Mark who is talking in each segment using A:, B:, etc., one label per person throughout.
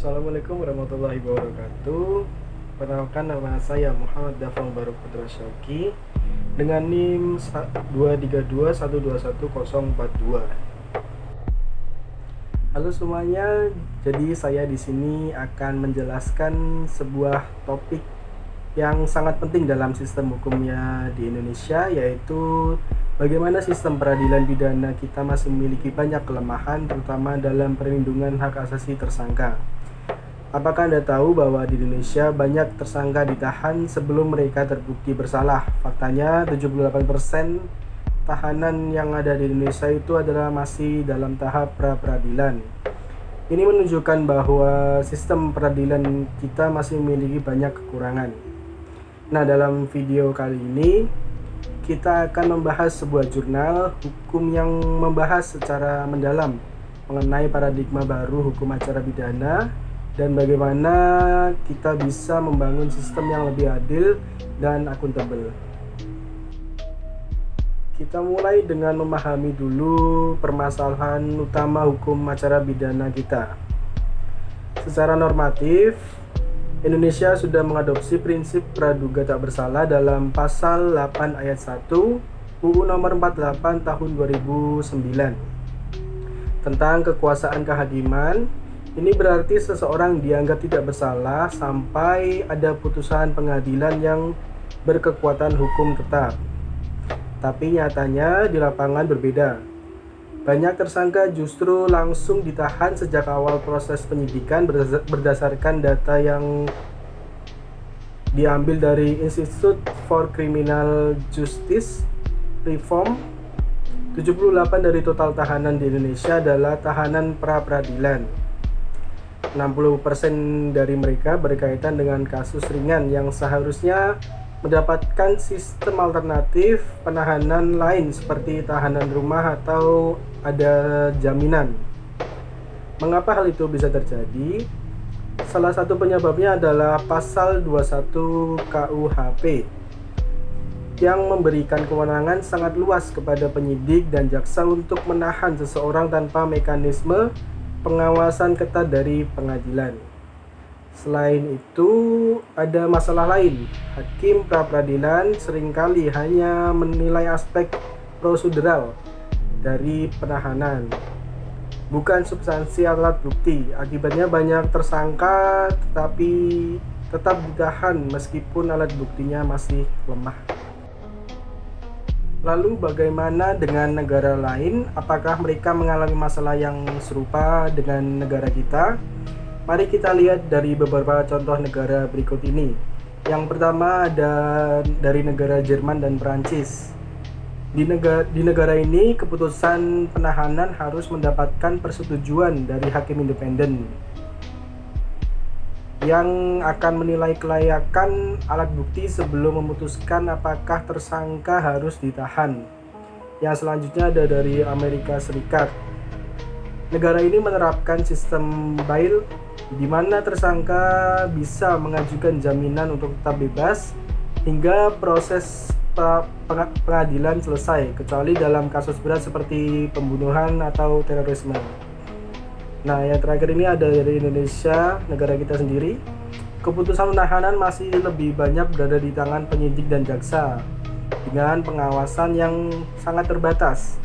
A: Assalamualaikum warahmatullahi wabarakatuh. Perkenalkan, nama saya Muhammad Dafang Baruk Putra Syauki dengan NIM 232121042. Halo semuanya, jadi saya di sini akan menjelaskan sebuah topik yang sangat penting dalam sistem hukumnya di Indonesia, yaitu bagaimana sistem peradilan pidana kita masih memiliki banyak kelemahan, terutama dalam perlindungan hak asasi tersangka. Apakah Anda tahu bahwa di Indonesia banyak tersangka ditahan sebelum mereka terbukti bersalah? Faktanya 78% tahanan yang ada di Indonesia itu adalah masih dalam tahap pra-peradilan. Ini menunjukkan bahwa sistem peradilan kita masih memiliki banyak kekurangan. Nah, dalam video kali ini kita akan membahas sebuah jurnal hukum yang membahas secara mendalam mengenai paradigma baru hukum acara pidana dan bagaimana kita bisa membangun sistem yang lebih adil dan akuntabel. Kita mulai dengan memahami dulu permasalahan utama hukum acara pidana kita. Secara normatif, Indonesia sudah mengadopsi prinsip praduga tak bersalah dalam pasal 8 ayat 1 UU nomor 48 tahun 2009 tentang kekuasaan kehakiman. Ini berarti seseorang dianggap tidak bersalah sampai ada putusan pengadilan yang berkekuatan hukum tetap. Tapi nyatanya di lapangan berbeda. Banyak tersangka justru langsung ditahan sejak awal proses penyidikan berdasarkan data yang diambil dari Institute for Criminal Justice Reform. 78 dari total tahanan di Indonesia adalah tahanan pra-peradilan. 60% dari mereka berkaitan dengan kasus ringan yang seharusnya mendapatkan sistem alternatif penahanan lain seperti tahanan rumah atau ada jaminan. Mengapa hal itu bisa terjadi? Salah satu penyebabnya adalah pasal 21 KUHP yang memberikan kewenangan sangat luas kepada penyidik dan jaksa untuk menahan seseorang tanpa mekanisme pengawasan ketat dari pengadilan. Selain itu, ada masalah lain. Hakim pra-peradilan seringkali hanya menilai aspek prosedural dari penahanan, bukan substansi alat bukti. Akibatnya banyak tersangka tetapi tetap ditahan meskipun alat buktinya masih lemah. Lalu bagaimana dengan negara lain? Apakah mereka mengalami masalah yang serupa dengan negara kita? Mari kita lihat dari beberapa contoh negara berikut ini. Yang pertama ada dari negara Jerman dan Perancis. Di negara ini keputusan penahanan harus mendapatkan persetujuan dari hakim independen yang akan menilai kelayakan alat bukti sebelum memutuskan apakah tersangka harus ditahan. Yang selanjutnya ada dari Amerika Serikat. Negara ini menerapkan sistem bail di mana tersangka bisa mengajukan jaminan untuk tetap bebas hingga proses pengadilan selesai, kecuali dalam kasus berat seperti pembunuhan atau terorisme. Nah, yang terakhir ini ada dari Indonesia, negara kita sendiri. Keputusan penahanan masih lebih banyak berada di tangan penyidik dan jaksa dengan pengawasan yang sangat terbatas.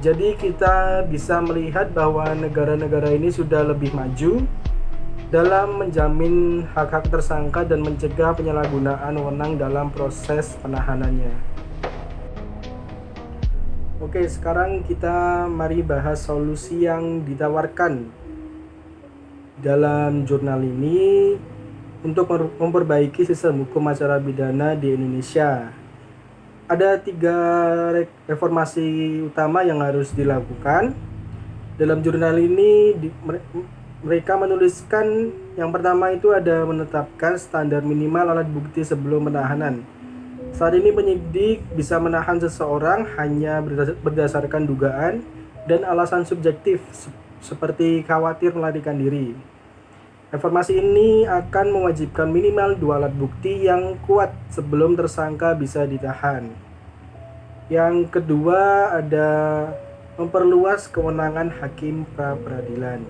A: Jadi kita bisa melihat bahwa negara-negara ini sudah lebih maju dalam menjamin hak-hak tersangka dan mencegah penyalahgunaan wewenang dalam proses penahanannya. Oke, sekarang kita mari bahas solusi yang ditawarkan dalam jurnal ini untuk memperbaiki sistem hukum acara pidana di Indonesia. Ada 3 reformasi utama yang harus dilakukan. Dalam jurnal ini mereka menuliskan yang pertama itu ada menetapkan standar minimal alat bukti sebelum penahanan. Saat ini penyidik bisa menahan seseorang hanya berdasarkan dugaan dan alasan subjektif seperti khawatir melarikan diri. Reformasi ini akan mewajibkan minimal 2 alat bukti yang kuat sebelum tersangka bisa ditahan. Yang kedua ada memperluas kewenangan hakim pra-peradilan.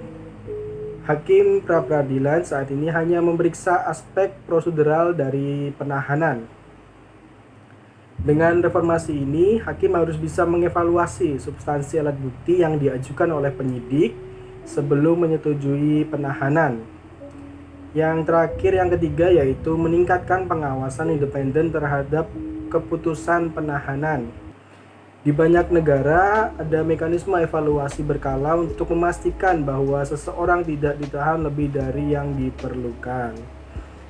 A: Hakim pra-peradilan saat ini hanya memeriksa aspek prosedural dari penahanan. Dengan reformasi ini, hakim harus bisa mengevaluasi substansi alat bukti yang diajukan oleh penyidik sebelum menyetujui penahanan. Yang terakhir, yang ketiga, yaitu meningkatkan pengawasan independen terhadap keputusan penahanan. Di banyak negara ada mekanisme evaluasi berkala untuk memastikan bahwa seseorang tidak ditahan lebih dari yang diperlukan.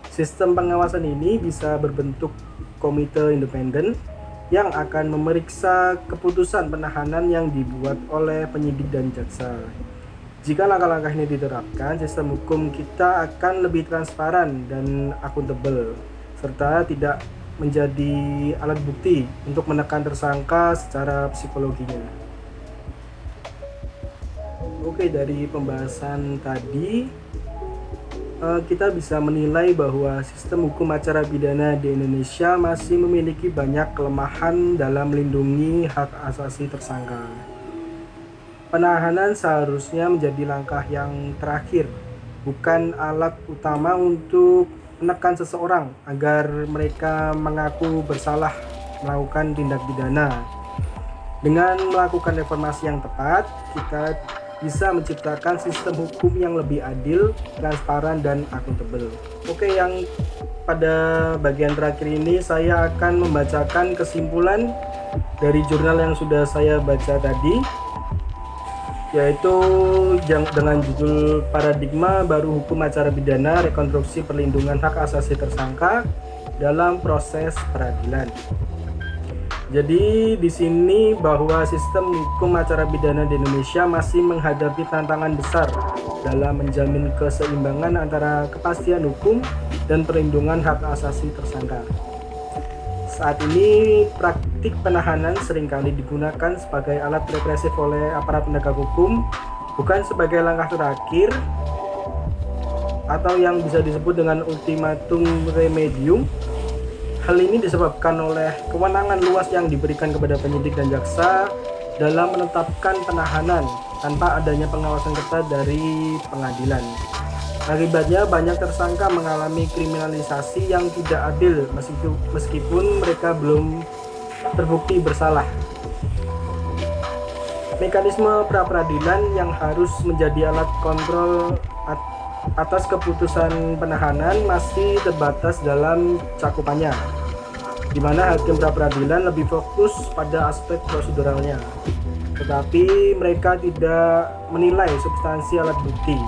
A: Sistem pengawasan ini bisa berbentuk komite independen yang akan memeriksa keputusan penahanan yang dibuat oleh penyidik dan jaksa. Jika langkah-langkah ini diterapkan, sistem hukum kita akan lebih transparan dan akuntabel, serta tidak menjadi alat bukti untuk menekan tersangka secara psikologinya. Oke, dari pembahasan tadi kita bisa menilai bahwa sistem hukum acara pidana di Indonesia masih memiliki banyak kelemahan dalam melindungi hak asasi tersangka. Penahanan seharusnya menjadi langkah yang terakhir, bukan alat utama untuk menekan seseorang agar mereka mengaku bersalah melakukan tindak pidana. Dengan melakukan reformasi yang tepat, kita bisa menciptakan sistem hukum yang lebih adil, transparan, dan akuntabel. Oke, yang pada bagian terakhir ini saya akan membacakan kesimpulan dari jurnal yang sudah saya baca tadi, yaitu dengan judul Paradigma Baru Hukum Acara Pidana Rekonstruksi Perlindungan Hak Asasi Tersangka dalam Proses Peradilan. Jadi di sini bahwa sistem hukum acara pidana di Indonesia masih menghadapi tantangan besar dalam menjamin keseimbangan antara kepastian hukum dan perlindungan hak asasi tersangka. Saat ini praktik penahanan seringkali digunakan sebagai alat represif oleh aparat penegak hukum, bukan sebagai langkah terakhir atau yang bisa disebut dengan ultimatum remedium. Hal ini disebabkan oleh kewenangan luas yang diberikan kepada penyidik dan jaksa dalam menetapkan penahanan tanpa adanya pengawasan ketat dari pengadilan. Akibatnya banyak tersangka mengalami kriminalisasi yang tidak adil meskipun mereka belum terbukti bersalah. Mekanisme pra-peradilan yang harus menjadi alat kontrol atas keputusan penahanan masih terbatas dalam cakupannya, di mana hakim pra-peradilan lebih fokus pada aspek proseduralnya, tetapi mereka tidak menilai substansi alat bukti.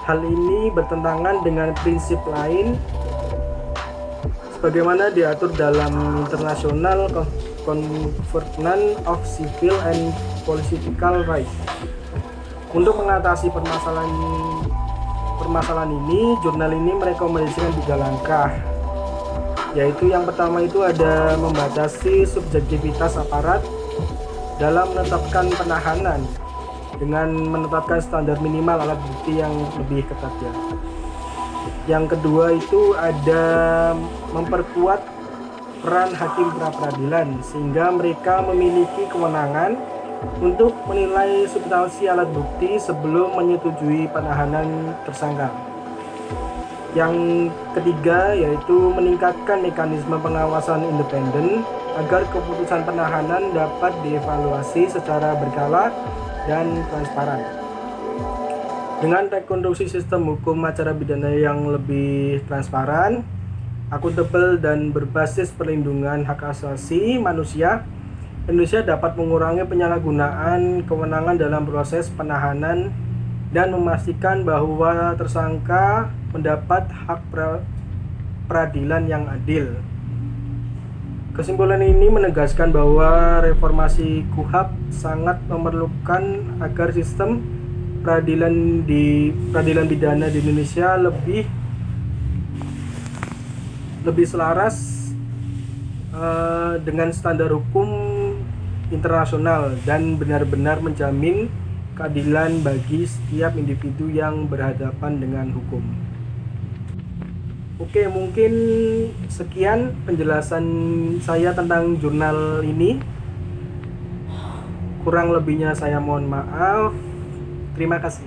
A: Hal ini bertentangan dengan prinsip lain sebagaimana diatur dalam International Covenant of Civil and Political Rights. Untuk mengatasi permasalahan ini, jurnal ini merekomendasikan 3 langkah, yaitu yang pertama itu ada membatasi subjektivitas aparat dalam menetapkan penahanan dengan menetapkan standar minimal alat bukti yang lebih ketat ya. Yang kedua itu ada memperkuat peran hakim pra-peradilan sehingga mereka memiliki kewenangan untuk menilai substansi alat bukti sebelum menyetujui penahanan tersangka. Yang ketiga yaitu meningkatkan mekanisme pengawasan independen agar keputusan penahanan dapat dievaluasi secara berkala dan transparan. Dengan rekonstruksi sistem hukum acara pidana yang lebih transparan, akuntabel, dan berbasis perlindungan hak asasi manusia, Indonesia dapat mengurangi penyalahgunaan kewenangan dalam proses penahanan dan memastikan bahwa tersangka mendapat hak peradilan yang adil. Kesimpulan ini menegaskan bahwa reformasi KUHP sangat memerlukan agar sistem peradilan pidana di Indonesia lebih selaras dengan standar hukum internasional dan benar-benar menjamin keadilan bagi setiap individu yang berhadapan dengan hukum. Oke, mungkin sekian penjelasan saya tentang jurnal ini. Kurang lebihnya saya mohon maaf. Terima kasih.